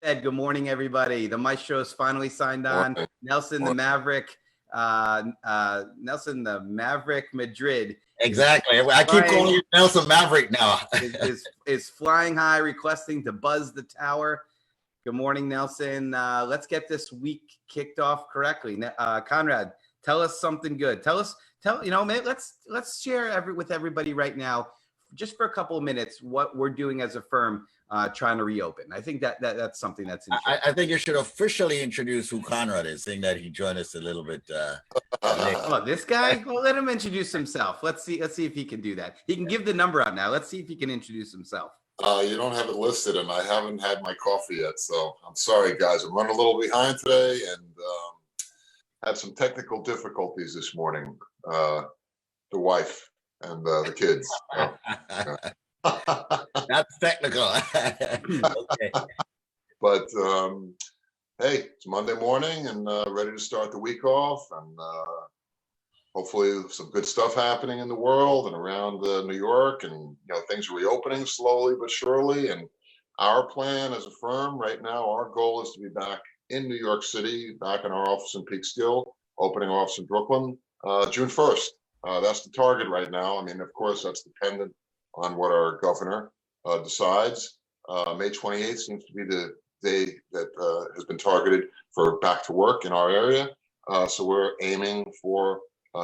Ed, good morning, everybody. The Maestro's finally signed on. Morning. Nelson the Maverick, Nelson the Maverick Madrid. Exactly. I keep calling you Nelson Maverick now. is flying high, requesting to buzz the tower. Good morning, Nelson. Let's get this week kicked off correctly. Conrad, tell us something good. Let's share with everybody right now, just for a couple of minutes, what we're doing as a firm trying to reopen. I think that's something that's interesting. I think you should officially introduce who Conrad is, seeing that he joined us a little bit late. Oh, this guy? Well, let him introduce himself. Let's see if he can do that. He can give the number out now. Let's see if he can introduce himself. You don't have it listed, and I haven't had my coffee yet, so I'm sorry, guys. I'm running a little behind today, and had some technical difficulties this morning. The wife and the kids. That's technical. Okay. But hey, it's Monday morning and ready to start the week off, and hopefully some good stuff happening in the world and around New York, and things are reopening slowly but surely. And our plan as a firm right now, our goal is to be back in New York City, back in our office in Peekskill, opening office in Brooklyn, June 1st. That's the target right now. I mean, of course, that's dependent on what our governor decides. May 28th seems to be the day that has been targeted for back to work in our area. So we're aiming for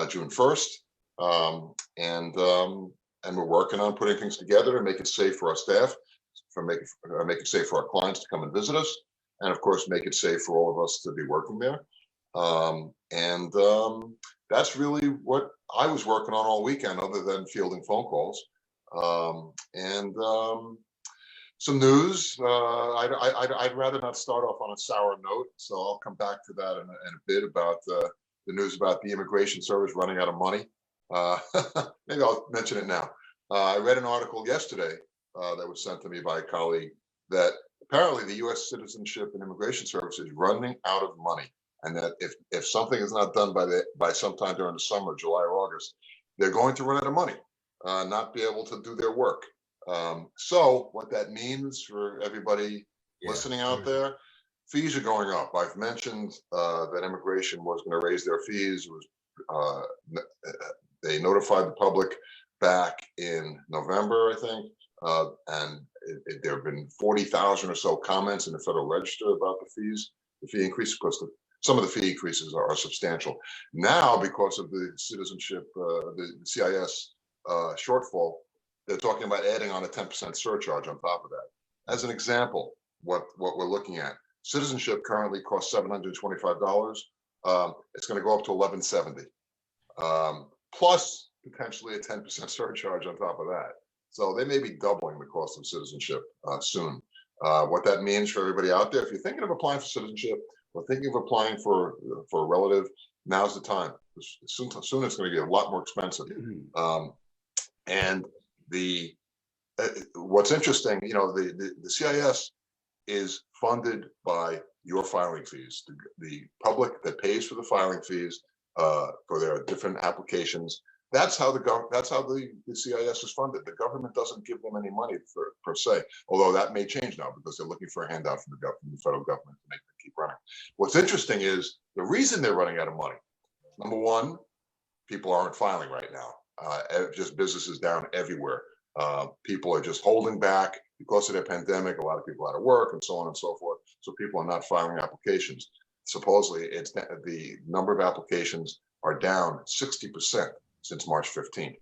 June 1st. And we're working on putting things together to make it safe for our staff, make it safe for our clients to come and visit us, and of course, make it safe for all of us to be working there. That's really what I was working on all weekend, other than fielding phone calls. Some news. I'd rather not start off on a sour note, so I'll come back to that in a bit about the news about the Immigration Service running out of money. Maybe I'll mention it now. I read an article yesterday that was sent to me by a colleague that apparently the U.S. Citizenship and Immigration Service is running out of money, and that if something is not done by sometime during the summer, July or August, they're going to run out of money, not be able to do their work. So what that means for everybody listening out there, fees are going up. I've mentioned that immigration was going to raise their fees. They notified the public back in November, I think, and there have been 40,000 or so comments in the Federal Register about the fees, the fee increase. Of course, some of the fee increases are substantial. Now, because of the citizenship, the CIS shortfall, they're talking about adding on a 10% surcharge on top of that. As an example, what we're looking at, citizenship currently costs $725. It's going to go up to $1,170, plus potentially a 10% surcharge on top of that. So they may be doubling the cost of citizenship soon. What that means for everybody out there, if you're thinking of applying for citizenship or thinking of applying for a relative, now's the time. Soon it's going to get a lot more expensive. And what's interesting, the CIS is funded by your filing fees. The public that pays for the filing fees for their different applications. That's how the CIS is funded. The government doesn't give them any money per se, although that may change now because they're looking for a handout from the federal government to make them keep running. What's interesting is the reason they're running out of money. Number one, people aren't filing right now. Just businesses down everywhere. People are just holding back because of the pandemic. A lot of people out of work and so on and so forth. So people are not filing applications. Supposedly, it's the number of applications are down 60% since March 15th.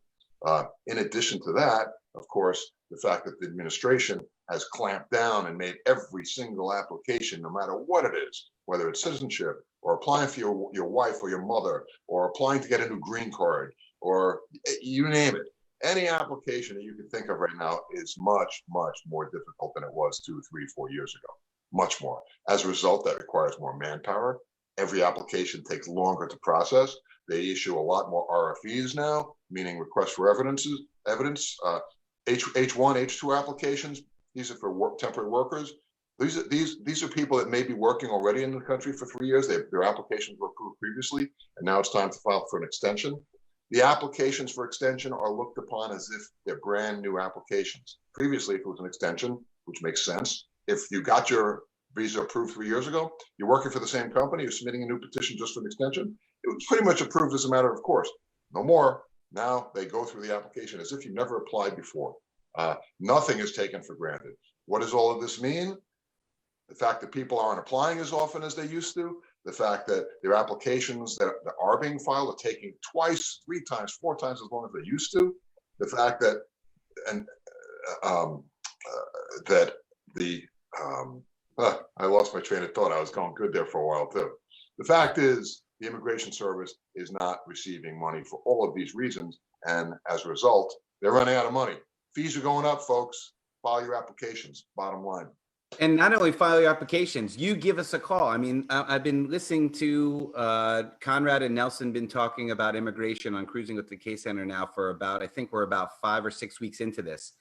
In addition to that, of course, the fact that the administration has clamped down and made every single application, no matter what it is, whether it's citizenship or applying for your wife or your mother, or applying to get a new green card, or you name it. Any application that you can think of right now is much, much more difficult than it was 2, 3, 4 years ago. Much more. As a result, that requires more manpower. Every application takes longer to process. They issue a lot more RFEs now, meaning requests for evidence. H1, H2 applications. These are for temporary workers. These are people that may be working already in the country for 3 years. Their applications were approved previously, and now it's time to file for an extension. The applications for extension are looked upon as if they're brand new applications. Previously, if it was an extension, which makes sense, if you got your visa approved 3 years ago. You're working for the same company. You're submitting a new petition just for an extension. It was pretty much approved as a matter of course. No more. Now they go through the application as if you never applied before. Nothing is taken for granted. What does all of this mean? The fact that people aren't applying as often as they used to, the fact that their applications that are being filed are taking twice, 3 times, 4 times as long as they used to, the fact that I lost my train of thought. I was going good there for a while too. The fact is the Immigration Service is not receiving money for all of these reasons, and as a result, they're running out of money. Fees are going up, folks. File your applications, bottom line. And not only file your applications, you give us a call. I mean, I've been listening to Conrad and Nelson been talking about immigration on Cruising with the Case Center now for about, I think we're about 5 or 6 weeks into this.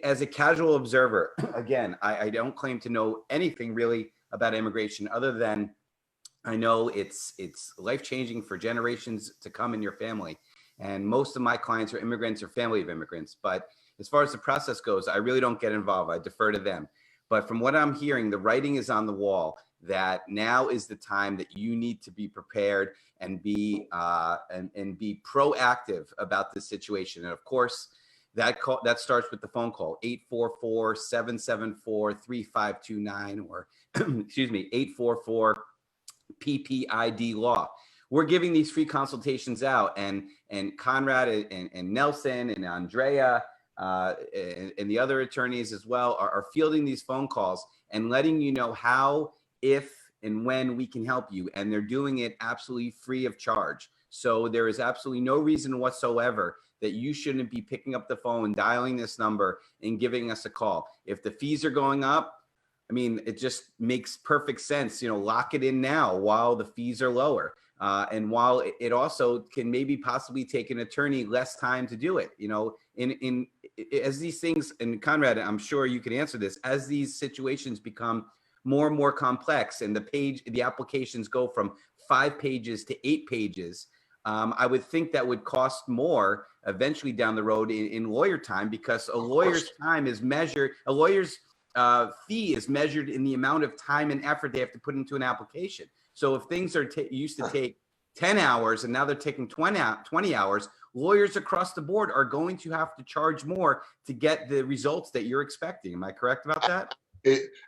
As a casual observer, again, I don't claim to know anything really about immigration other than I know it's life-changing for generations to come in your family. And most of my clients are immigrants or family of immigrants. But as far as the process goes, I really don't get involved. I defer to them. But from what I'm hearing, the writing is on the wall that now is the time that you need to be prepared and be proactive about this situation. And of course, that starts with the phone call, 844-774-3529 or excuse me, 844-PPID law. We're giving these free consultations out, and Conrad and Nelson and Andrea and the other attorneys as well are fielding these phone calls and letting you know how, if, and when we can help you. And they're doing it absolutely free of charge. So there is absolutely no reason whatsoever that you shouldn't be picking up the phone, dialing this number and giving us a call. If the fees are going up, I mean, it just makes perfect sense. You know, lock it in now while the fees are lower. And while it also can maybe possibly take an attorney less time to do it, you know, as these things, and Conrad, I'm sure you can answer this, as these situations become more and more complex and the applications go from 5 pages to 8 pages, I would think that would cost more eventually down the road in lawyer time, because a lawyer's time is measured, a lawyer's fee is measured in the amount of time and effort they have to put into an application. So if things are used to take 10 hours and now they're taking 20 hours, lawyers across the board are going to have to charge more to get the results that you're expecting. Am I correct about that?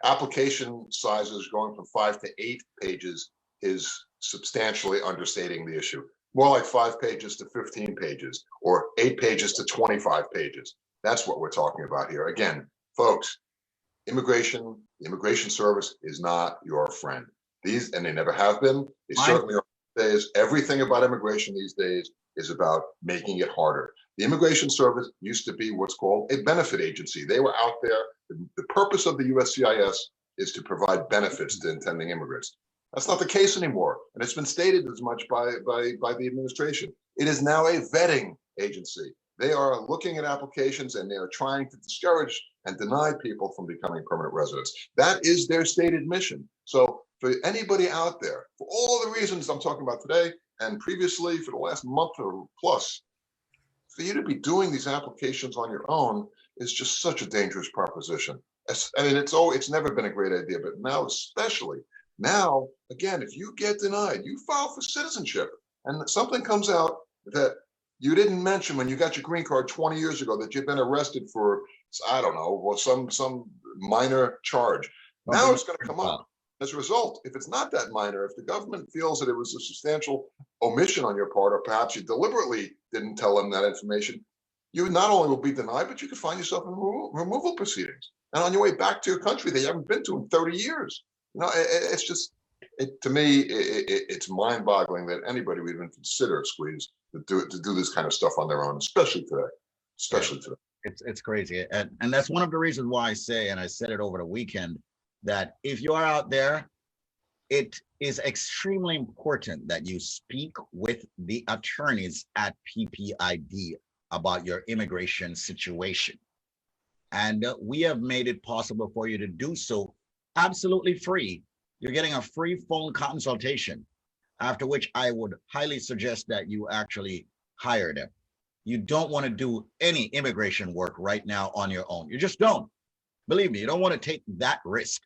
Application sizes going from 5 to 8 pages is substantially understating the issue. More like 5 pages to 15 pages or 8 pages to 25 pages. That's what we're talking about here. Again, folks, the Immigration Service is not your friend. And they never have been. They certainly are these days. Everything about immigration these days is about making it harder. The Immigration Service used to be what's called a benefit agency. They were out there. The purpose of the USCIS is to provide benefits to intending immigrants. That's not the case anymore. And it's been stated as much by the administration. It is now a vetting agency. They are looking at applications and they are trying to discourage and deny people from becoming permanent residents. That is their stated mission. So for anybody out there, for all the reasons I'm talking about today and previously for the last month or plus, for you to be doing these applications on your own is just such a dangerous proposition. I mean, it's never been a great idea, but now especially. Now, again, if you get denied, you file for citizenship and something comes out that you didn't mention when you got your green card 20 years ago that you've been arrested for, I don't know, well, some minor charge. Now it's going to come up. As a result, if it's not that minor, if the government feels that it was a substantial omission on your part, or perhaps you deliberately didn't tell them that information, you not only will be denied, but you could find yourself in removal proceedings. And on your way back to your country that you haven't been to in 30 years. You know, it's just, to me, it's mind-boggling that anybody would even consider, Squeeze, to do this kind of stuff on their own, especially today. It's crazy. And that's one of the reasons why I say, and I said it over the weekend, that if you are out there, it is extremely important that you speak with the attorneys at PPID about your immigration situation. And we have made it possible for you to do so absolutely free. You're getting a free phone consultation, after which I would highly suggest that you actually hire them. You don't want to do any immigration work right now on your own. You just don't. Believe me, you don't want to take that risk.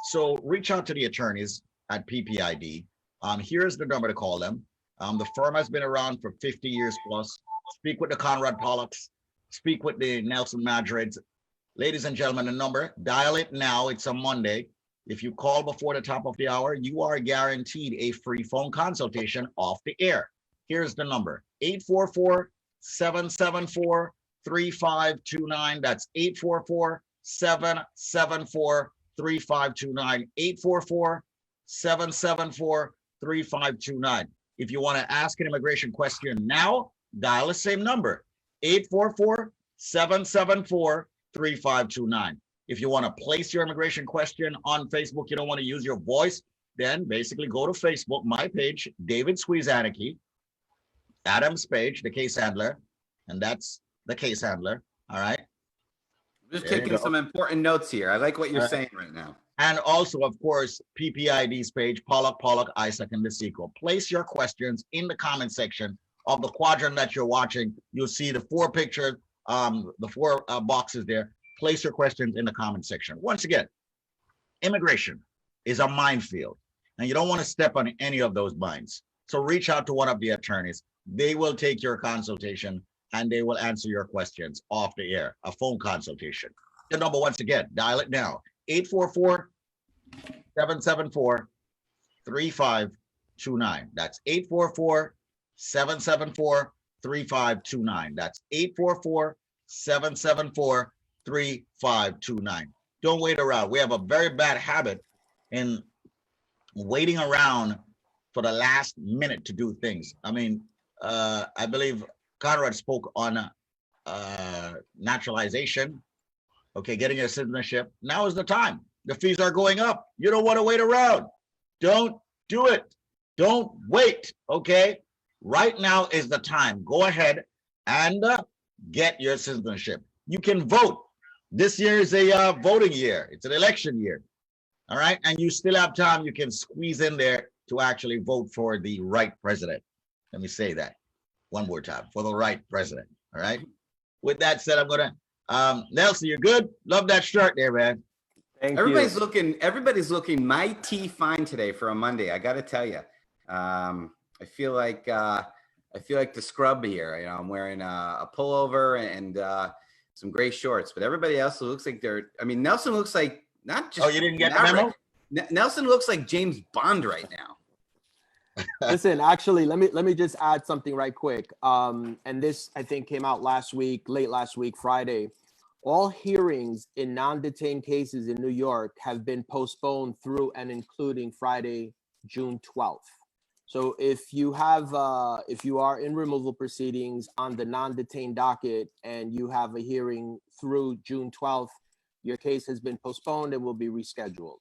So reach out to the attorneys at PPID. Here's the number to call them. The firm has been around for 50 years plus. Speak with the Conrad Pollacks. Speak with the Nelson Madrids. Ladies and gentlemen, the number, dial it now. It's a Monday. If you call before the top of the hour, you are guaranteed a free phone consultation off the air. Here's the number, 844-774-3529. That's 844-774-3529. 844-774-3529. If you want to ask an immigration question now, dial the same number, 844-774-3529. If you want to place your immigration question on Facebook, you don't want to use your voice, then basically go to Facebook, my page, David Squeezaniki, Adam's page, the case handler, and that's the case handler. All right. Just taking some important notes here. I like what you're saying right now. And also, of course, PPID's page, Pollack, Isaac, and DeSico. Place your questions in the comment section of the quadrant that you're watching. You'll see the four pictures, the four boxes there. Place your questions in the comment section. Once again, immigration is a minefield, and you don't want to step on any of those mines. So reach out to one of the attorneys. They will take your consultation, and they will answer your questions off the air, a phone consultation. The number, once again, dial it now, 844-774-3529. That's 844-774-3529. That's 844-774-3529. Don't wait around. We have a very bad habit in waiting around for the last minute to do things. I mean, I believe Conrad spoke on naturalization. Okay, getting your citizenship. Now is the time. The fees are going up. You don't want to wait around. Don't do it. Don't wait. Okay, right now is the time. Go ahead and get your citizenship. You can vote. This year is a voting year. It's an election year. All right, and you still have time. You can squeeze in there to actually vote for the right president. Let me say that one more time, for the right president. All right. With that said, I'm gonna Nelson, you're good. Love that shirt there, man. Everybody's looking mighty fine today for a Monday. I got to tell you, I feel like the scrub here. You know, I'm wearing a pullover and some gray shorts, but everybody else looks like they're. I mean, Nelson looks like not just. Oh, you didn't get the memo? Nelson looks like James Bond right now. Listen, actually, let me just add something right quick. And this, I think, came out late last week, Friday. All hearings in non-detained cases in New York have been postponed through and including Friday, June 12th. So if you are in removal proceedings on the non-detained docket and you have a hearing through June 12th, your case has been postponed and will be rescheduled.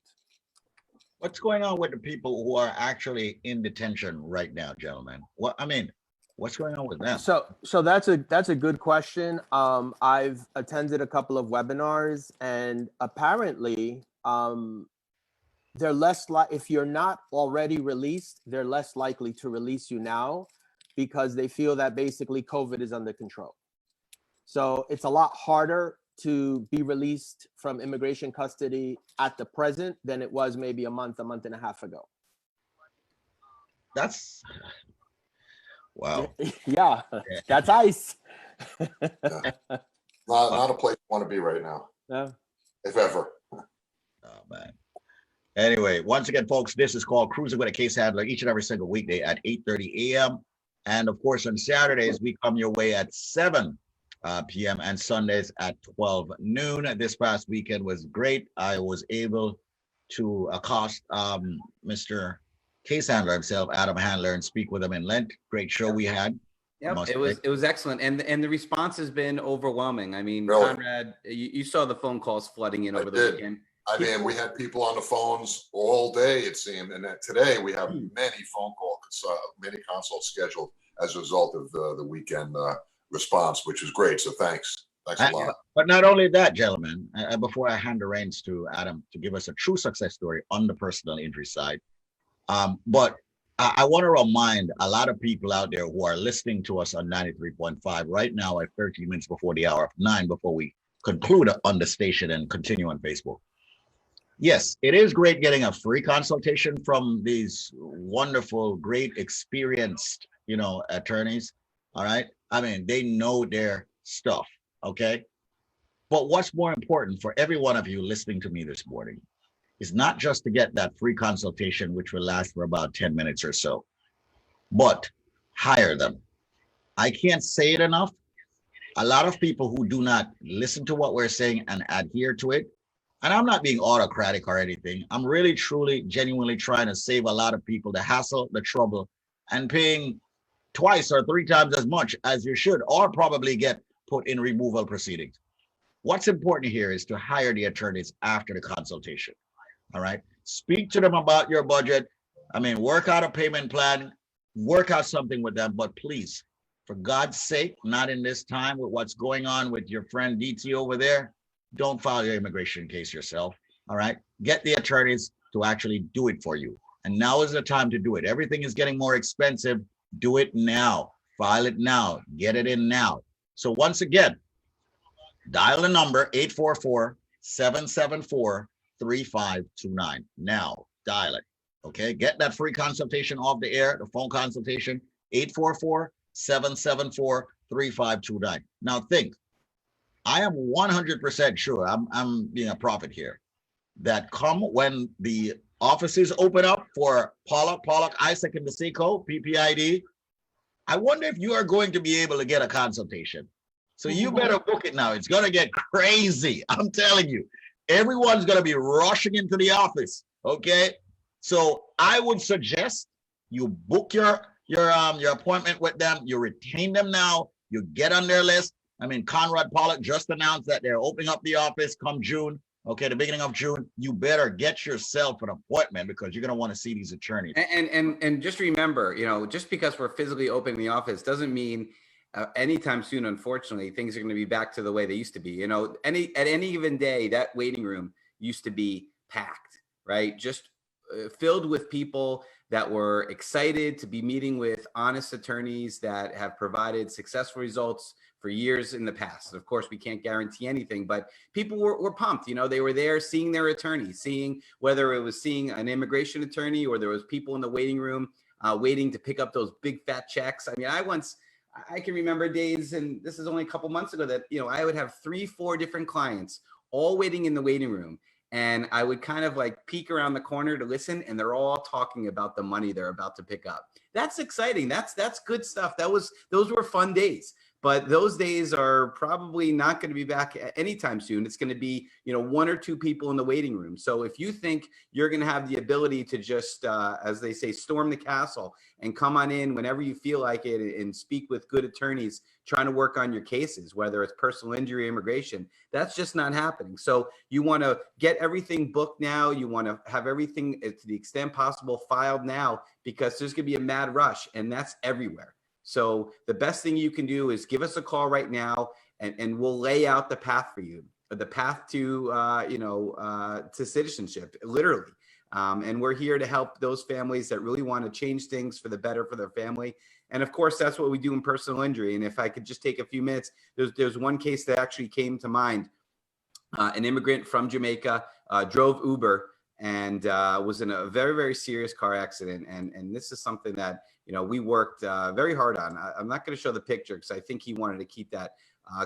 What's going on with the people who are actually in detention right now, gentlemen? What's going on with them? So that's a good question. I've attended a couple of webinars, and apparently, they're less if you're not already released, they're less likely to release you now because they feel that basically COVID is under control. So it's a lot harder to be released from immigration custody at the present than it was maybe a month and a half ago. That's wow. Yeah, that's ice. Yeah. Not a place you want to be right now. Yeah. If ever. Oh man. Anyway, once again, folks, this is called Cruising with a Case Handler each and every single weekday at 8:30 a.m. And of course, on Saturdays, we come your way at 7 p.m. and Sundays at 12 noon. This past weekend was great. I was able to accost Mr. Case Handler himself, Adam Handler, and speak with him in Lent. Great show we had. Yep, it was excellent, and the response has been overwhelming. I mean, Really? Conrad, you saw the phone calls flooding in over the did. weekend. I mean, we had people on the phones all day, it seemed, and today we have many phone calls, many consults scheduled as a result of the weekend response, which is great. So thanks a lot. But not only that, gentlemen, before I hand the reins to Adam to give us a true success story on the personal injury side, but I want to remind a lot of people out there who are listening to us on 93.5 right now at 13 minutes before the hour of 9, before we conclude on the station and continue on Facebook. Yes, it is great getting a free consultation from these wonderful, great, experienced, attorneys. All right. I mean, they know their stuff. Okay. But what's more important for every one of you listening to me this morning is not just to get that free consultation, which will last for about 10 minutes or so, but hire them. I can't say it enough. A lot of people who do not listen to what we're saying and adhere to it, and I'm not being autocratic or anything. I'm really, truly, genuinely trying to save a lot of people the hassle, the trouble, and paying twice or three times as much as you should, or probably get put in removal proceedings. What's important here is to hire the attorneys after the consultation. All right. Speak to them about your budget. I mean, work out a payment plan, work out something with them, but please, for God's sake, not in this time with what's going on with your friend DT over there, don't file your immigration case yourself. All right. Get the attorneys to actually do it for you. And now is the time to do it. Everything is getting more expensive. Do it now. File it now. Get it in now. So once again, dial the number 844-774-3529. Now, dial it. Okay. Get that free consultation off the air, the phone consultation, 844-774-3529. Now think, I am 100% sure, I'm being a prophet here, that come when the offices open up for Pollack, Isaac, and DeSico, PPID, I wonder if you are going to be able to get a consultation. So you better book it now. It's going to get crazy. I'm telling you, everyone's going to be rushing into the office. Okay. So I would suggest you book your appointment with them. You retain them now. You get on their list. I mean, Conrad Pollack just announced that they're opening up the office come June. Okay, the beginning of June. You better get yourself an appointment because you're going to want to see these attorneys. And just remember, just because we're physically opening the office doesn't mean anytime soon, unfortunately, things are going to be back to the way they used to be. At any given day, that waiting room used to be packed, right? Just filled with people that were excited to be meeting with honest attorneys that have provided successful results for years in the past. Of course, we can't guarantee anything, but people were pumped. They were there seeing their attorney, seeing whether it was seeing an immigration attorney or there was people in the waiting room waiting to pick up those big fat checks. I mean, I can remember days, and this is only a couple months ago, that, I would have 3-4 different clients all waiting in the waiting room. And I would kind of like peek around the corner to listen, and they're all talking about the money they're about to pick up. That's exciting. That's good stuff. Those were fun days. But those days are probably not going to be back anytime soon. It's going to be, 1 or 2 people in the waiting room. So if you think you're going to have the ability to just, as they say, storm the castle and come on in whenever you feel like it and speak with good attorneys trying to work on your cases, whether it's personal injury, immigration, that's just not happening. So you want to get everything booked now. You want to have everything to the extent possible filed now, because there's going to be a mad rush, and that's everywhere. So the best thing you can do is give us a call right now, and we'll lay out the path for you, the path to, to citizenship, literally. And we're here to help those families that really want to change things for the better for their family. And of course, that's what we do in personal injury. And if I could just take a few minutes, there's one case that actually came to mind. An immigrant from Jamaica drove Uber and was in a very, very serious car accident. And this is something that, we worked very hard on. I'm not going to show the picture because I think he wanted to keep that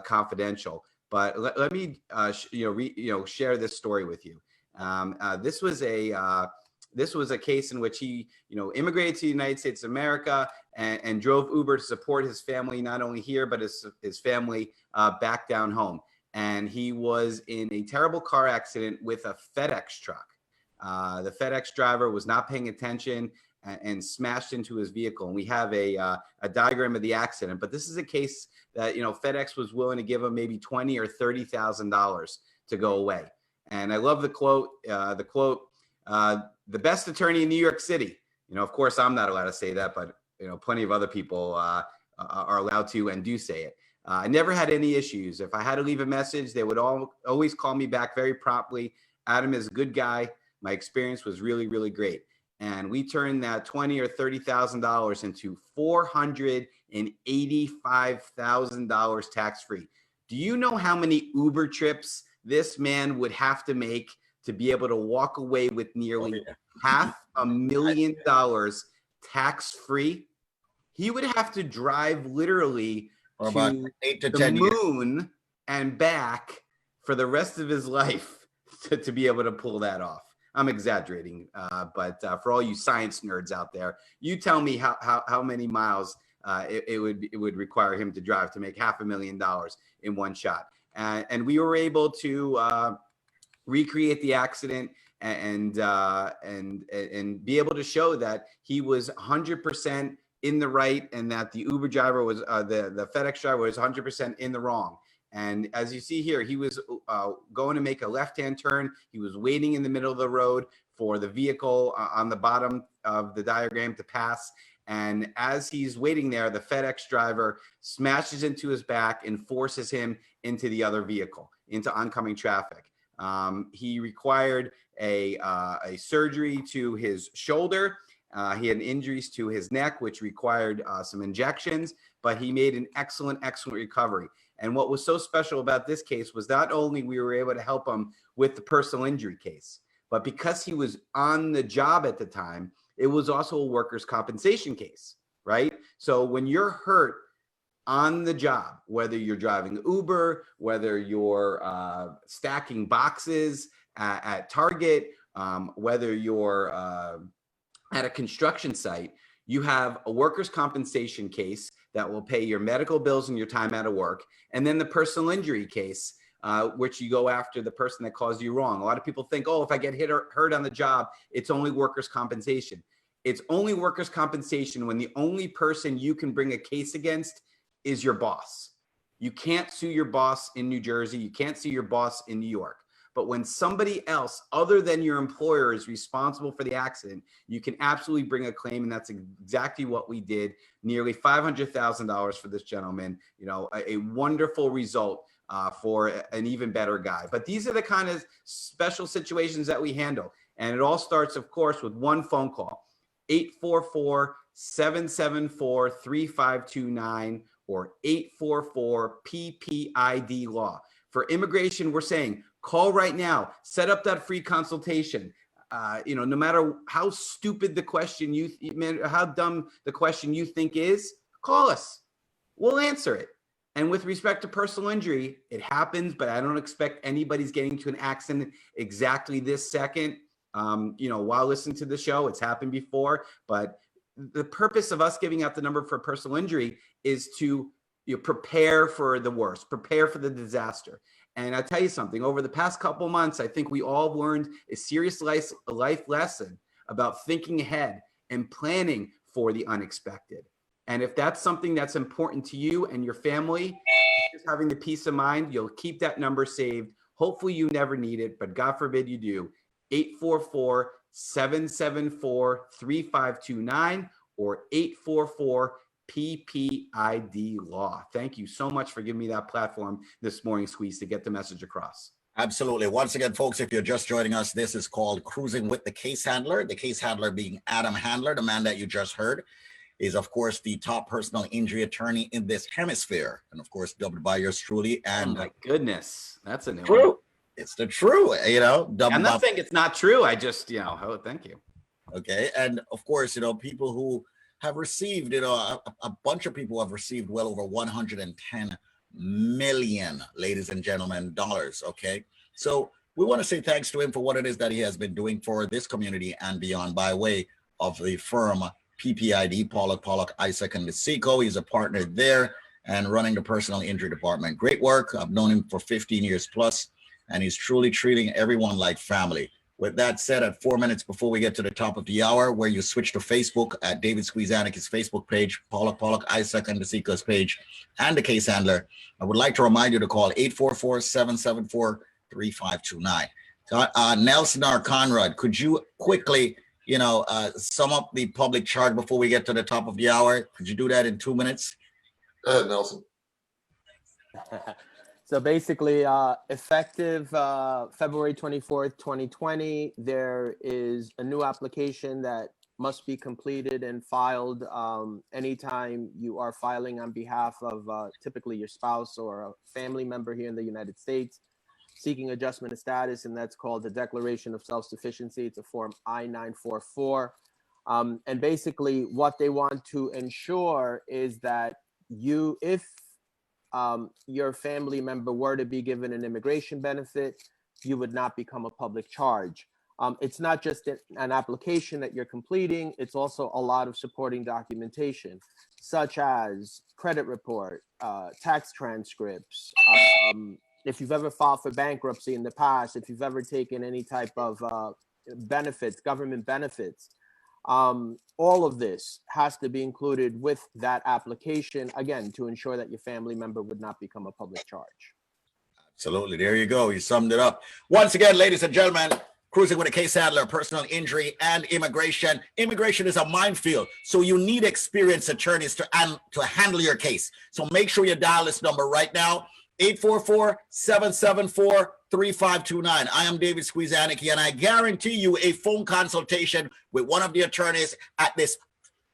confidential. But let me, share this story with you. This was a case in which he, immigrated to the United States of America and drove Uber to support his family, not only here, but his family back down home. And he was in a terrible car accident with a FedEx truck. The FedEx driver was not paying attention and smashed into his vehicle. And we have a diagram of the accident. But this is a case that, FedEx was willing to give him maybe $20,000 or $30,000 to go away. And I love the quote. The best attorney in New York City. Of course, I'm not allowed to say that, but plenty of other people are allowed to and do say it. I never had any issues. If I had to leave a message, they would always call me back very promptly. Adam is a good guy. My experience was really, really great. And we turned that $20,000 or $30,000 into $485,000 tax-free. Do you know how many Uber trips this man would have to make to be able to walk away with nearly $500,000 tax-free. He would have to drive literally For about to 8 to the 10 years. moon and back for the rest of his life to be able to pull that off. I'm exaggerating, but for all you science nerds out there, you tell me how many miles it would require him to drive to make $500,000 in one shot. And we were able to recreate the accident and be able to show that he was 100% in the right, and that the Uber driver was the FedEx driver was 100% in the wrong. And as you see here, he was going to make a left-hand turn. He was waiting in the middle of the road for the vehicle on the bottom of the diagram to pass. And as he's waiting there, the FedEx driver smashes into his back and forces him into the other vehicle, into oncoming traffic. He required a surgery to his shoulder. He had injuries to his neck, which required some injections, but he made an excellent recovery. And what was so special about this case was not only we were able to help him with the personal injury case, but because he was on the job at the time, it was also a workers' compensation case, right? So when you're hurt on the job, whether you're driving Uber, whether you're stacking boxes at Target, whether you're at a construction site, you have a workers' compensation case that will pay your medical bills and your time out of work. And then the personal injury case, which you go after the person that caused you wrong. A lot of people think, oh, if I get hit or hurt on the job, it's only workers' compensation. It's only workers' compensation when the only person you can bring a case against is your boss. You can't sue your boss in New Jersey. You can't sue your boss in New York. But when somebody else other than your employer is responsible for the accident, you can absolutely bring a claim. And that's exactly what we did. Nearly $500,000 for this gentleman, you know, a wonderful result for an even better guy. But these are the kind of special situations that we handle. And it all starts, of course, with one phone call, 844-774-3529 or 844-PPID-LAW. For immigration, we're saying, call right now, set up that free consultation. You know, no matter how stupid the question how dumb the question you think is, call us. We'll answer it. And with respect to personal injury, it happens, but I don't expect anybody's getting to an accident exactly this second. You know, while listening to the show, it's happened before, but the purpose of us giving out the number for personal injury is to prepare for the worst, prepare for the disaster. And I'll tell you something, over the past couple months, I think we all learned a serious life lesson about thinking ahead and planning for the unexpected. And if that's something that's important to you and your family, just having the peace of mind, you'll keep that number saved. Hopefully you never need it, but God forbid you do. 844-774-3529 or 844-PPID-LAW. Thank you so much for giving me that platform this morning, Squeeze, to get the message across. Absolutely. Once again, folks, if you're just joining us, this is called Cruising with the Case Handler. The case handler being Adam Handler, the man that you just heard, is, of course, the top personal injury attorney in this hemisphere. And, of course, dubbed by yours truly. And oh, my goodness. That's a new true. one. It's the true, you know. I'm not saying it's not true. I just, you know, oh, thank you. Okay. And, of course, you know, people who have received, you know, a bunch of people have received well over 110 million, ladies and gentlemen, dollars. Okay. So we want to say thanks to him for what it is that he has been doing for this community and beyond by way of the firm PPID, Pollack, Isaac, and DeSico. He's a partner there and running the personal injury department. Great work. I've known him for 15 years plus, and he's truly treating everyone like family. With that said, at 4 minutes before we get to the top of the hour, where you switch to Facebook at David Squeezanik's Facebook page, Pollack, Isaac, and DeSico's page, and the case handler, I would like to remind you to call 844-774-3529. Nelson or Conrad, could you quickly, you know, sum up the public charge before we get to the top of the hour? Could you do that in 2 minutes? Go ahead, Nelson. So basically, effective February 24th, 2020, there is a new application that must be completed and filed anytime you are filing on behalf of typically your spouse or a family member here in the United States. seeking adjustment of status, and that's called the Declaration of Self-Sufficiency. It's a form I-944. And basically what they want to ensure is that if your family member were to be given an immigration benefit, you would not become a public charge. It's not just an application that you're completing, it's also a lot of supporting documentation, such as credit report, tax transcripts, if you've ever filed for bankruptcy in the past, if you've ever taken any type of benefits, government benefits, all of this has to be included with that application, again, to ensure that your family member would not become a public charge. Absolutely. There you go. You summed it up. Once again, ladies and gentlemen, cruising with a case handler, personal injury, and immigration. Immigration is a minefield, so you need experienced attorneys to handle your case. So make sure you dial this number right now, 844-774-3529. I am David Squeezaniki, and I guarantee you a phone consultation with one of the attorneys at this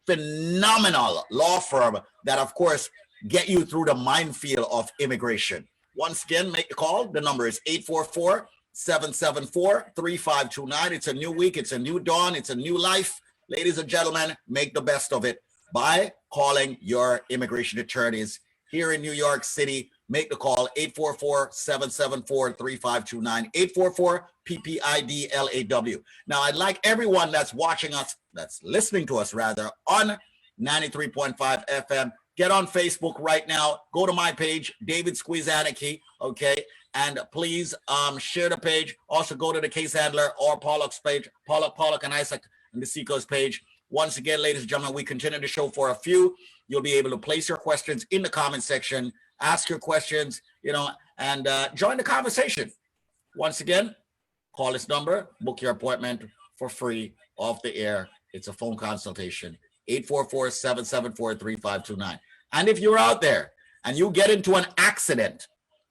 phenomenal law firm that, of course, get you through the minefield of immigration. Once again, make the call. The number is 844-774-3529. It's a new week. It's a new dawn. It's a new life. Ladies and gentlemen, make the best of it by calling your immigration attorneys here in New York City. Make the call, 844-774-3529, 844-PPID-LAW. Now, I'd like everyone that's watching us, that's listening to us rather, on 93.5 FM, get on Facebook right now. Go to my page, David Squeezaniki, okay? And please share the page. Also go to the case handler or Pollack's page, Pollack and Isaac and the Seacoast page. Once again, ladies and gentlemen, we continue the show for a few. You'll be able to place your questions in the comment section, ask your questions, and join the conversation. Once again, call this number, book your appointment for free off the air. It's a phone consultation, 844-774-3529. And if you're out there and you get into an accident,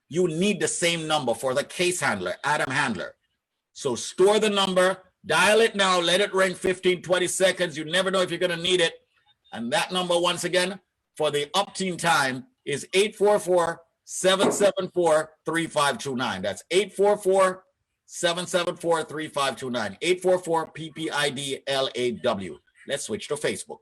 you need the same number for the case handler, Adam Handler. So store the number, dial it now, let it ring 15, 20 seconds. You never know if you're going to need it. And that number, once again, for the up-team time is 844-774-3529. That's 844-774-3529. 844-PPID-LAW. Let's switch to Facebook.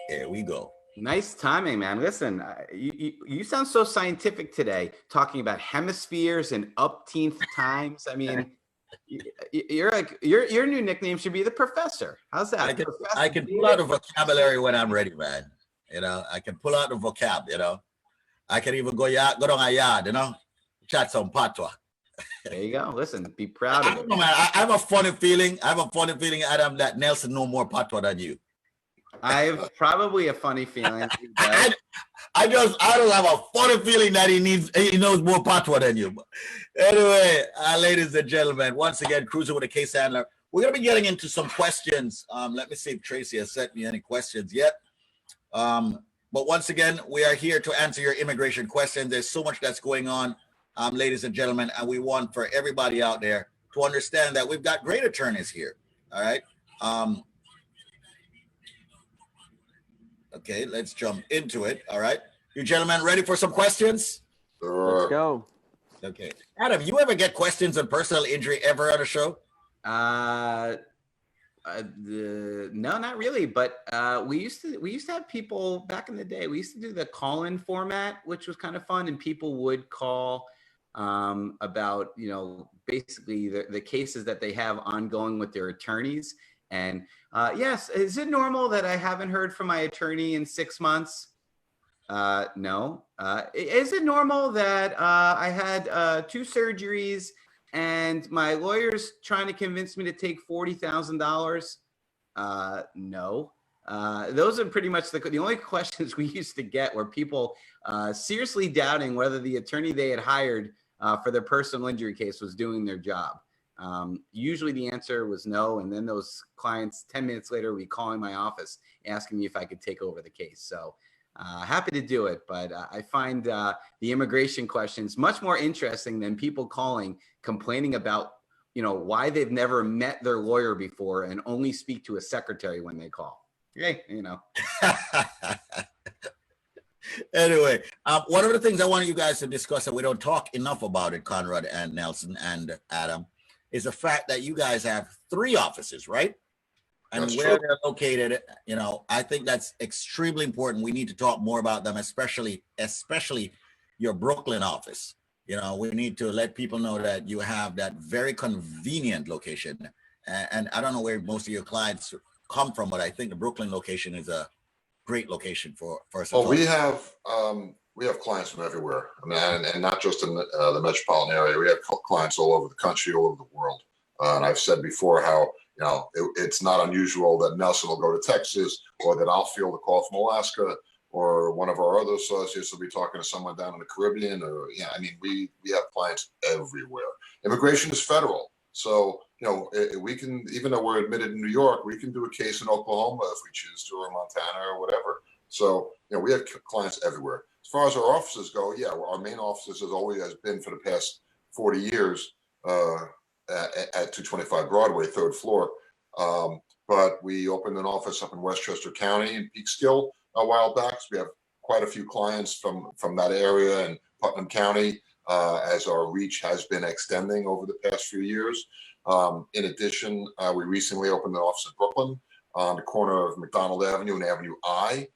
Here we go. Nice timing, man. Listen, you sound so scientific today, talking about hemispheres and upteenth times. I mean, you're like your new nickname should be the Professor. How's that? I can pull out a vocabulary when I'm ready, man. I can pull out the vocab. I can even go down a yard. Chat some patois. There you go. Listen, be proud of it. Man. I have a funny feeling. Adam, that Nelson know more patois than you. I have probably a funny feeling. I don't have a funny feeling that he knows more patois than you. Anyway, ladies and gentlemen, once again, cruising with a case handler. We're going to be getting into some questions. Let me see if Tracy has sent me any questions yet. But once again, we are here to answer your immigration questions. There's so much that's going on, ladies and gentlemen, and we want for everybody out there to understand that we've got great attorneys here. All right. Okay, let's jump into it. All right. You gentlemen ready for some questions? Let's go. Okay. Adam, you ever get questions on personal injury ever on a show? No, not really. But we used to have people back in the day. We used to do the call-in format, which was kind of fun, and people would call about basically the cases that they have ongoing with their attorneys. And yes, is it normal that I haven't heard from my attorney in 6 months? No. Is it normal that I had 2 surgeries and my lawyer's trying to convince me to take $40,000? No. Those are pretty much the only questions we used to get were people seriously doubting whether the attorney they had hired for their personal injury case was doing their job. Usually the answer was no. And then those clients 10 minutes later would be calling my office asking me if I could take over the case. So happy to do it. But I find the immigration questions much more interesting than people calling, complaining about, why they've never met their lawyer before and only speak to a secretary when they call. Hey, Anyway, one of the things I want you guys to discuss, and we don't talk enough about it, Conrad and Nelson and Adam, is the fact that you guys have 3 offices, right? And That's where true. they're located, I think that's extremely important. We need to talk more about them, especially your Brooklyn office. We need to let people know that you have that very convenient location. And I don't know where most of your clients come from, but I think the Brooklyn location is a great location for us to Well, talk. we have clients from everywhere, and not just in the metropolitan area. We have clients all over the country, all over the world. And I've said before how it's not unusual that Nelson will go to Texas, or that I'll field a call from Alaska, or one of our other associates will be talking to someone down in the Caribbean. Or we have clients everywhere. Immigration is federal, so we can, even though we're admitted in New York, we can do a case in Oklahoma if we choose to, or Montana, or whatever. So we have clients everywhere. As far as our offices go, our main offices has been for the past 40 years at 225 Broadway, 3rd floor. But we opened an office up in Westchester County in Peekskill a while back. So we have quite a few clients from that area and Putnam County, as our reach has been extending over the past few years. In addition, we recently opened an office in Brooklyn on the corner of McDonald Avenue and Avenue I,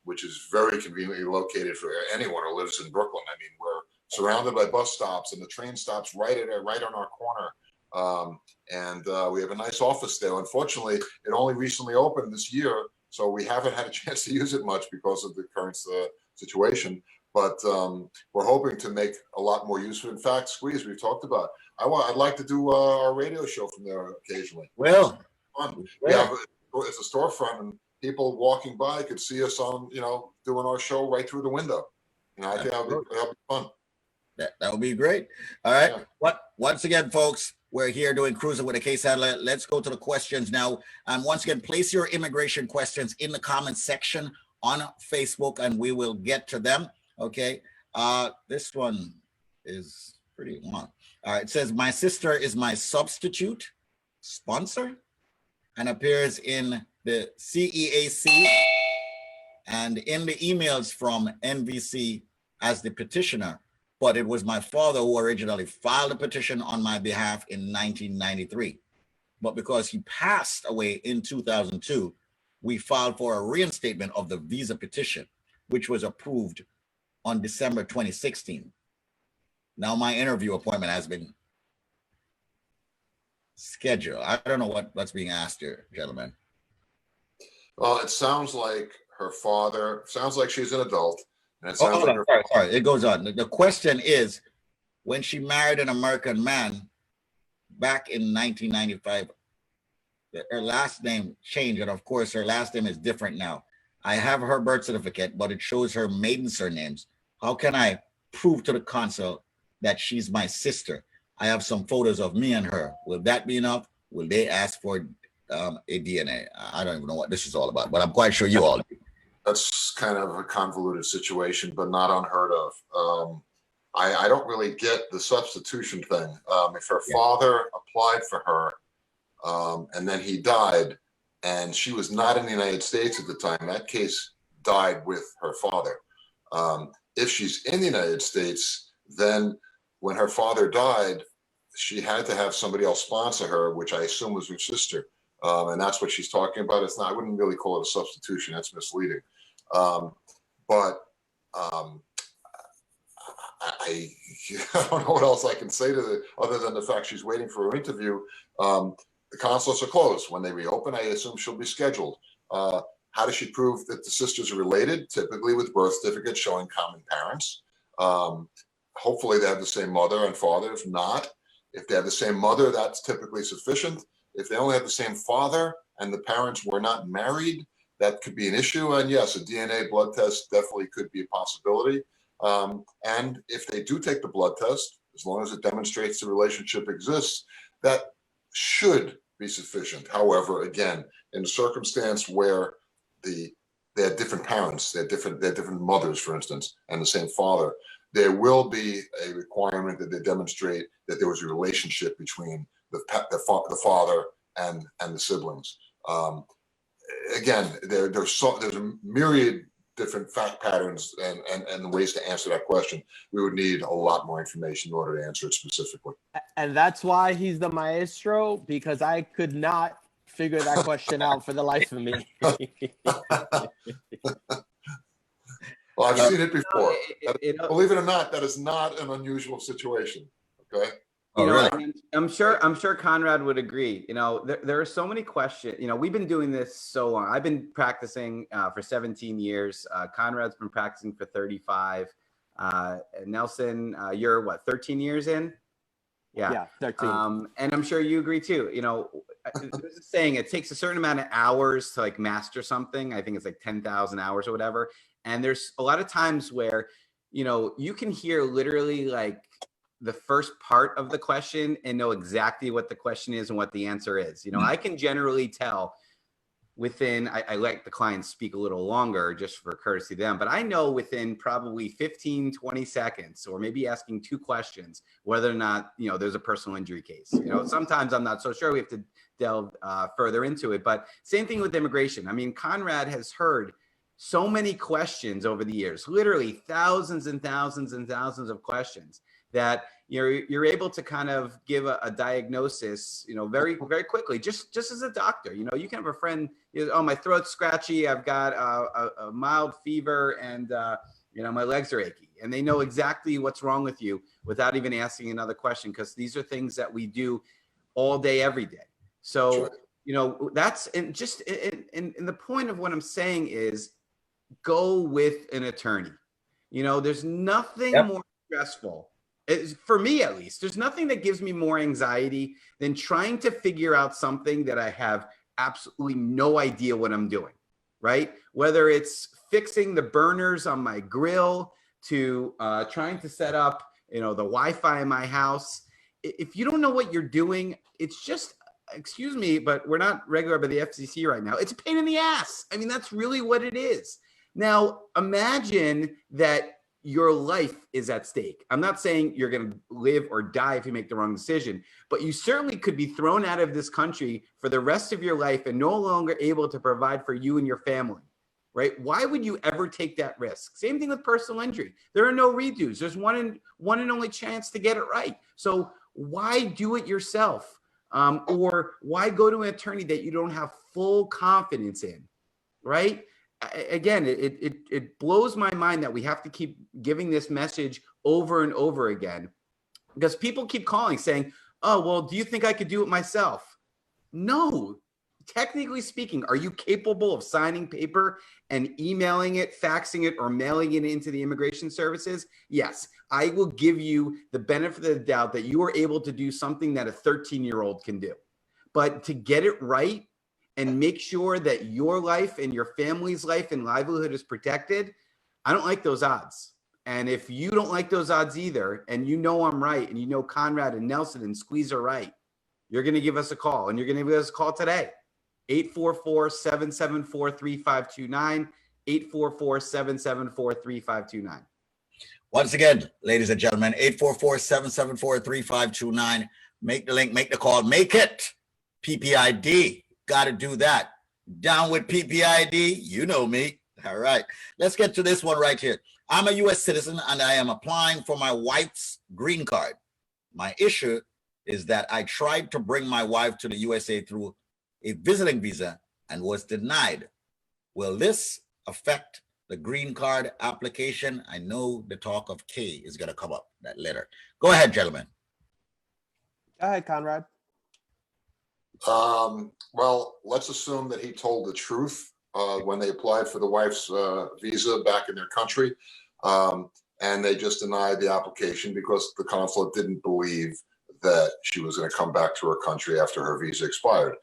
which is very conveniently located for anyone who lives in Brooklyn. I mean, we're surrounded by bus stops, and the train stops right on our corner. And we have a nice office there. Unfortunately, it only recently opened this year, so we haven't had a chance to use it much because of the current situation. But we're hoping to make a lot more use of it. In fact, Squeeze, we've talked about. I'd like to do our radio show from there occasionally. Well, it's a storefront, and people walking by could see us on, doing our show right through the window. I think that'll be fun. That would be great. All right. Yeah. Once again, folks, we're here doing Cruising with a Case Handler. Let's go to the questions now. And once again, place your immigration questions in the comments section on Facebook, and we will get to them. Okay. This one is pretty long. All right. It says, my sister is my substitute sponsor and appears in the CEAC and in the emails from NVC as the petitioner. But it was my father who originally filed a petition on my behalf in 1993. But because he passed away in 2002, we filed for a reinstatement of the visa petition, which was approved on December 2016. Now my interview appointment has been scheduled. I don't know what's being asked here, gentlemen. Well, it sounds like sounds like she's an adult. And it sounds sorry. It goes on. The question is, when she married an American man back in 1995, her last name changed, and of course her last name is different now. I have her birth certificate, but it shows her maiden surnames. How can I prove to the consul that she's my sister? I have some photos of me and her. Will that be enough? Will they ask for a DNA? I don't even know what this is all about, but I'm quite sure you all do. That's kind of a convoluted situation, but not unheard of. I don't really get the substitution thing. If her father applied for her and then he died and she was not in the United States at the time, that case died with her father. If she's in the United States, then when her father died, she had to have somebody else sponsor her, which I assume was her sister. And that's what she's talking about. It's not, I wouldn't really call it a substitution. That's misleading. But I don't know what else I can say other than the fact she's waiting for her interview. The consulates are closed. When they reopen, I assume she'll be scheduled. How does she prove that the sisters are related? Typically with birth certificates showing common parents. Hopefully they have the same mother and father. If not, if they have the same mother, that's typically sufficient. If they only have the same father and the parents were not married, that could be an issue. And yes, a DNA blood test definitely could be a possibility. And if they do take the blood test, as long as it demonstrates the relationship exists, that should be sufficient. However, again, in a circumstance where they had different parents, they had different mothers, for instance, and the same father, there will be a requirement that they demonstrate that there was a relationship between the father and the siblings. Again, there's a myriad different fact patterns and ways to answer that question. We would need a lot more information in order to answer it specifically. And that's why he's the maestro, because I could not figure that question out for the life of me. Well, I've seen it before. Believe it or not, that is not an unusual situation. Okay. You know, really? I mean, I'm sure Conrad would agree. You know, there are so many questions. You know, we've been doing this so long. I've been practicing for 17 years. Conrad's been practicing for 35. Nelson, you're what, 13 years in? Yeah, 13. And I'm sure you agree too. You know, there's a saying, it takes a certain amount of hours to like master something. I think it's like 10,000 hours or whatever. And there's a lot of times where, you know, you can hear literally like the first part of the question and know exactly what the question is and what the answer is. You know, I can generally tell within, I let the clients speak a little longer just for courtesy to them, but I know within probably 15, 20 seconds, or maybe asking 2 questions, whether or not, you know, there's a personal injury case. You know, sometimes I'm not so sure, we have to delve further into it, but same thing with immigration. I mean, Conrad has heard so many questions over the years, literally thousands and thousands and thousands of questions, that you're able to kind of give a diagnosis, you know, very, very quickly, just as a doctor. You know, you can have a friend, you know, oh, my throat's scratchy, I've got a mild fever, and you know, my legs are achy, and they know exactly what's wrong with you without even asking another question, because these are things that we do all day, every day. So, Sure. you know, that's, and just, and the point of what I'm saying is, go with an attorney. You know, there's nothing more stressful, for me at least, there's nothing that gives me more anxiety than trying to figure out something that I have absolutely no idea what I'm doing, right? Whether it's fixing the burners on my grill, to trying to set up, you know, the Wi-Fi in my house. If you don't know what you're doing, it's just, excuse me, but we're not regular by the FCC right now. It's a pain in the ass. I mean, that's really what it is. Now, imagine that your life is at stake. I'm not saying you're going to live or die if you make the wrong decision, but you certainly could be thrown out of this country for the rest of your life and no longer able to provide for you and your family, right? Why would you ever take that risk? Same thing with personal injury. There are no redos. There's one and only chance to get it right. So why do it yourself? Or why go to an attorney that you don't have full confidence in, right? Again, it blows my mind that we have to keep giving this message over and over again, because people keep calling saying, oh, well, do you think I could do it myself? No. Technically speaking, are you capable of signing paper and emailing it, faxing it, or mailing it into the immigration services? Yes, I will give you the benefit of the doubt that you are able to do something that a 13-year-old can do. But to get it right and make sure that your life and your family's life and livelihood is protected, I don't like those odds. And if you don't like those odds either, and you know I'm right, and you know Conrad and Nelson and Squeeze are right, you're going to give us a call, and you're going to give us a call today. 844-774-3529, 844-774-3529. Once again, ladies and gentlemen, 844-774-3529. Make the link, make the call, make it PPID. Got to do that. Down with PPID. You know me. All right. Let's get to this one right here. I'm a U.S. citizen and I am applying for my wife's green card. My issue is that I tried to bring my wife to the USA through a visiting visa and was denied. Will this affect the green card application? I know the talk of K is going to come up, that letter. Go ahead, gentlemen. Go ahead, Conrad. Well, let's assume that he told the truth when they applied for the wife's visa back in their country, and they just denied the application because the consulate didn't believe that she was going to come back to her country after her visa expired.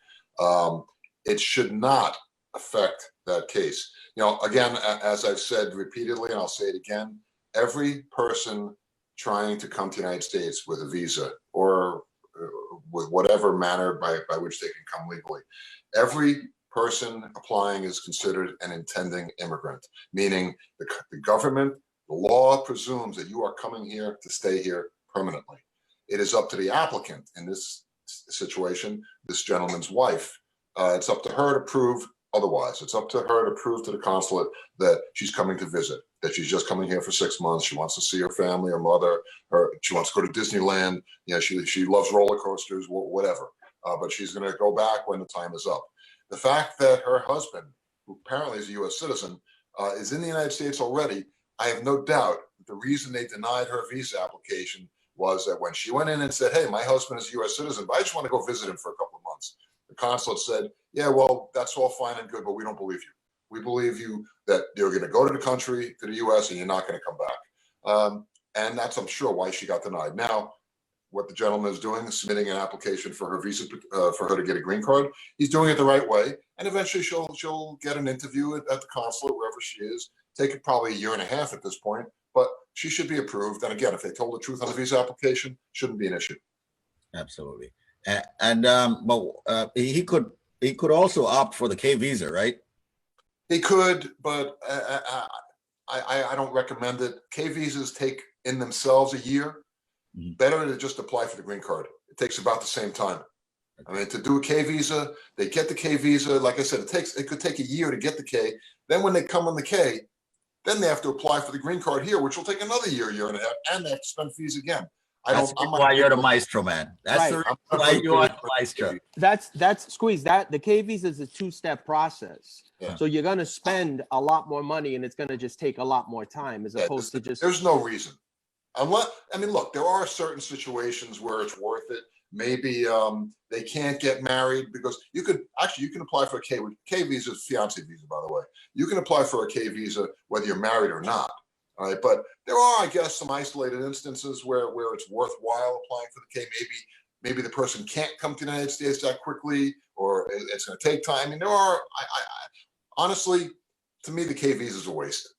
It should not affect that case. You know, again, as I've said repeatedly, and I'll say it again, every person trying to come to the United States with a visa or with whatever manner by which they can come legally, every person applying is considered an intending immigrant, meaning the government, the law presumes that you are coming here to stay here permanently. It is up to the applicant, in this situation, this gentleman's wife. It's up to her to prove otherwise. It's up to her to prove to the consulate that she's coming to visit, that she's just coming here for 6 months. She wants to see her family, her mother, she wants to go to Disneyland. You know, she loves roller coasters, whatever. But she's going to go back when the time is up. The fact that her husband, who apparently is a U.S. citizen, is in the United States already, I have no doubt that the reason they denied her visa application was that when she went in and said, hey, my husband is a U.S. citizen, but I just want to go visit him for a couple of months. The consulate said, yeah, well, that's all fine and good, but we don't believe you. We believe you that you're going to go to the country, to the U.S., and you're not going to come back. And that's, I'm sure, why she got denied. Now, what the gentleman is doing is submitting an application for her visa, for her to get a green card. He's doing it the right way, and eventually she'll get an interview at the consulate, wherever she is. Take it probably a year and a half at this point, but she should be approved. And again, if they told the truth on the visa application, shouldn't be an issue. Absolutely. But he could also opt for the K visa, right? He could, but I don't recommend it. K visas take in themselves a year. Mm-hmm. Better to just apply for the green card. It takes about the same time. I mean, to do a K visa, they get the K visa. Like I said, it could take a year to get the K. Then when they come on the K, then they have to apply for the green card here, which will take another year and a half, and they have to spend fees again. I'm why you're the maestro, man. That's right. Why you are the maestro. That's Squeeze. That the K visa is a 2-step process. Yeah. So you're gonna spend a lot more money, and it's gonna just take a lot more time as opposed to just. There's no reason. Unless, I mean, look, there are certain situations where it's worth it. Maybe they can't get married because you can apply for a K visa, fiance visa, by the way. You can apply for a K visa whether you're married or not. All right, but there are, I guess, some isolated instances where it's worthwhile applying for the K. Maybe the person can't come to the United States that quickly, or it's going to take time. I mean, there are. Honestly, to me, the K visa is a waste.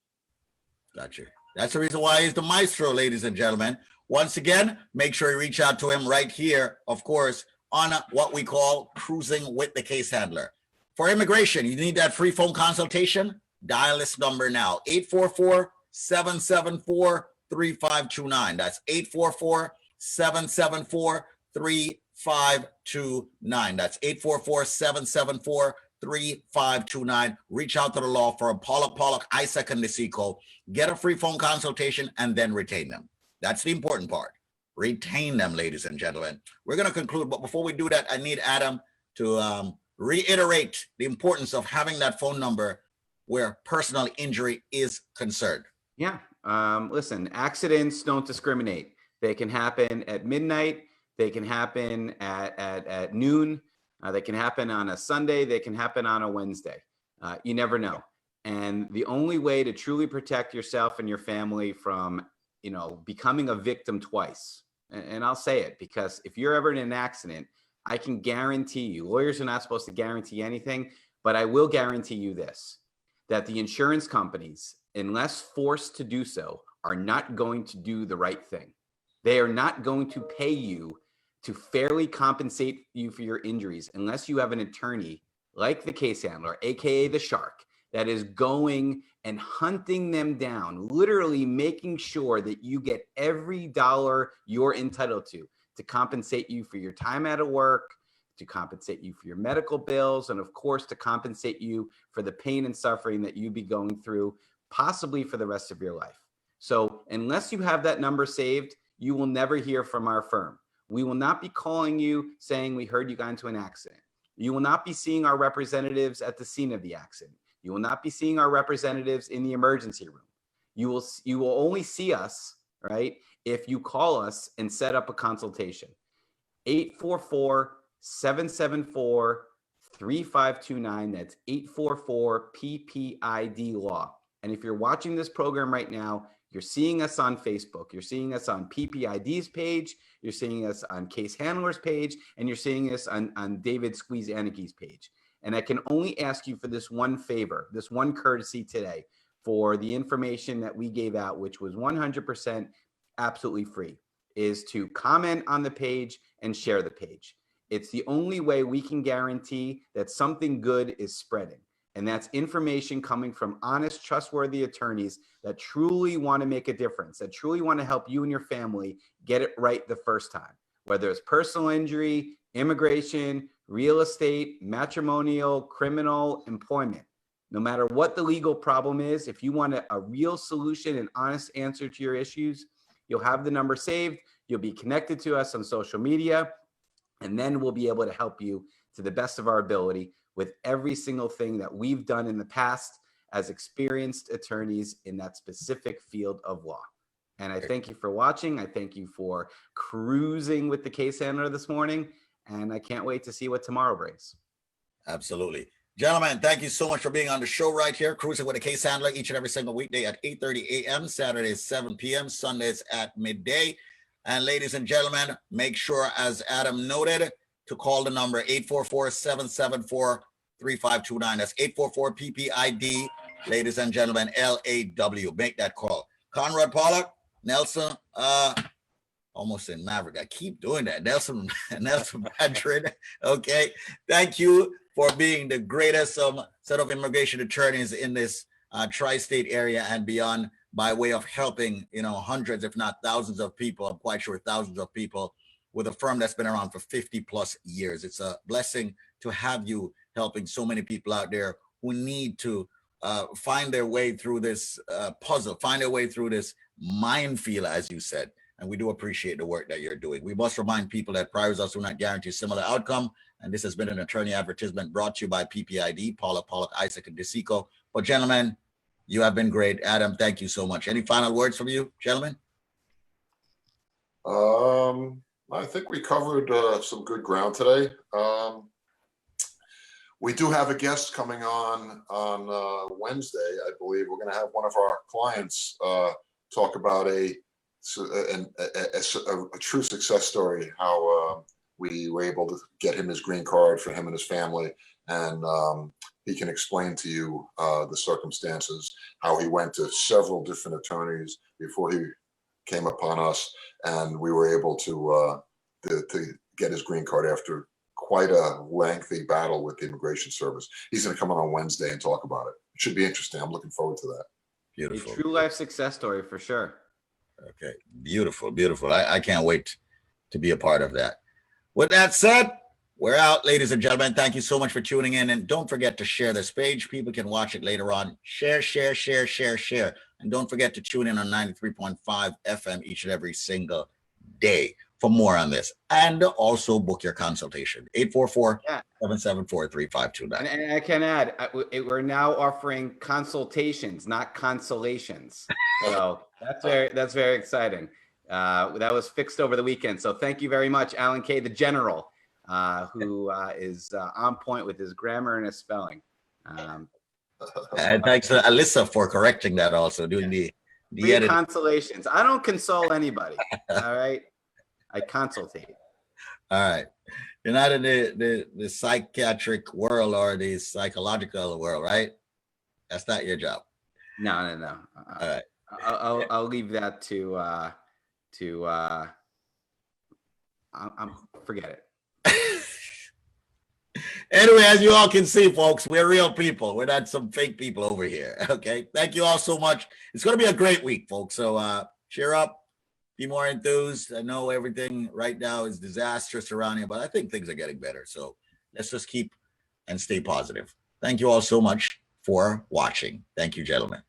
Gotcha. That's the reason why he's the maestro, ladies and gentlemen. Once again, make sure you reach out to him right here, of course, on what we call Cruising with the Case Handler. For immigration, you need that free phone consultation? Dial this number now, 844-774-3529. That's 844-774-3529. That's 844-774-3529. Reach out to the law firm, Pollack, Isaac, and Nisico. Get a free phone consultation and then retain them. That's the important part. Retain them, ladies and gentlemen. We're going to conclude, but before we do that, I need Adam to reiterate the importance of having that phone number where personal injury is concerned. Yeah. Listen, accidents don't discriminate. They can happen at midnight. They can happen at noon. They can happen on a Sunday. They can happen on a Wednesday. You never know. And the only way to truly protect yourself and your family from, becoming a victim twice, and I'll say it because if you're ever in an accident, I can guarantee you, lawyers are not supposed to guarantee anything, but I will guarantee you this, that the insurance companies, unless forced to do so, are not going to do the right thing. They are not going to pay you to fairly compensate you for your injuries unless you have an attorney like the case handler, aka the shark, that is going and hunting them down, literally making sure that you get every dollar you're entitled to compensate you for your time out of work, to compensate you for your medical bills, and of course, to compensate you for the pain and suffering that you'd be going through, possibly for the rest of your life. So unless you have that number saved, you will never hear from our firm. We will not be calling you saying we heard you got into an accident. You will not be seeing our representatives at the scene of the accident. You will not be seeing our representatives in the emergency room. You will only see us, right, if you call us and set up a consultation. 844-774-3529. That's 844-PPID-LAW. And if you're watching this program right now, you're seeing us on Facebook. You're seeing us on PPID's page. You're seeing us on Case Handler's page. And you're seeing us on David Squeeze Anarchy's page. And I can only ask you for this one favor, this one courtesy today for the information that we gave out, which was 100% absolutely free, is to comment on the page and share the page. It's the only way we can guarantee that something good is spreading. And that's information coming from honest, trustworthy attorneys that truly want to make a difference, that truly want to help you and your family get it right the first time, whether it's personal injury, immigration, real estate, matrimonial, criminal, employment. No matter what the legal problem is, if you want a real solution and honest answer to your issues, you'll have the number saved. You'll be connected to us on social media, and then we'll be able to help you to the best of our ability with every single thing that we've done in the past as experienced attorneys in that specific field of law. And I thank you for watching. I thank you for cruising with the case handler this morning. And I can't wait to see what tomorrow brings. Absolutely. Gentlemen, thank you so much for being on the show right here, Cruising with a Case Handler, each and every single weekday at 8:30 a.m., Saturdays 7 p.m., Sundays at midday. And ladies and gentlemen, make sure, as Adam noted, to call the number 844-774-3529. That's 844-PPID, ladies and gentlemen, LAW. Make that call. Conrad, Pollack, Nelson, almost in Maverick. I keep doing that. Nelson Madrid. Okay. Thank you for being the greatest set of immigration attorneys in this tri-state area and beyond, by way of helping, hundreds, if not thousands of people. I'm quite sure thousands of people with a firm that's been around for 50 plus years. It's a blessing to have you helping so many people out there who need to find their way through this puzzle, find their way through this minefield, as you said. And we do appreciate the work that you're doing. We must remind people that prior results do not guarantee similar outcome. And this has been an attorney advertisement brought to you by PPID, Pollack, Isaac, and DeSico. But gentlemen, you have been great. Adam, thank you so much. Any final words from you, gentlemen? I think we covered some good ground today. We do have a guest coming on Wednesday. I believe we're going to have one of our clients talk about a true success story, how we were able to get him his green card for him and his family. And he can explain to you the circumstances, how he went to several different attorneys before he came upon us. And we were able to get his green card after quite a lengthy battle with the Immigration Service. He's going to come on Wednesday and talk about it. It should be interesting. I'm looking forward to that. Beautiful. A true life success story for sure. Okay. Beautiful. Beautiful. I can't wait to be a part of that. With that said, we're out, ladies and gentlemen. Thank you so much for tuning in. And don't forget to share this page. People can watch it later on. Share. And don't forget to tune in on 93.5 FM each and every single day for more on this. And also book your consultation. 844-774-3529. And I can add, we're now offering consultations, not consolations. So that's very exciting. That was fixed over the weekend. So thank you very much, Alan K., the general, who is on point with his grammar and his spelling. And thanks to Alyssa for correcting that also, doing the edit. Consolations. I don't console anybody. All right. I consultate. All right. You're not in the psychiatric world or the psychological world, right? That's not your job. No. All right. I'll leave that to forget it. Anyway, as you all can see, folks, we're real people. We're not some fake people over here. Okay. Thank you all so much. It's going to be a great week, folks. So cheer up. Be more enthused. I know everything right now is disastrous around here, but I think things are getting better. So let's just keep and stay positive. Thank you all so much for watching. Thank you, gentlemen.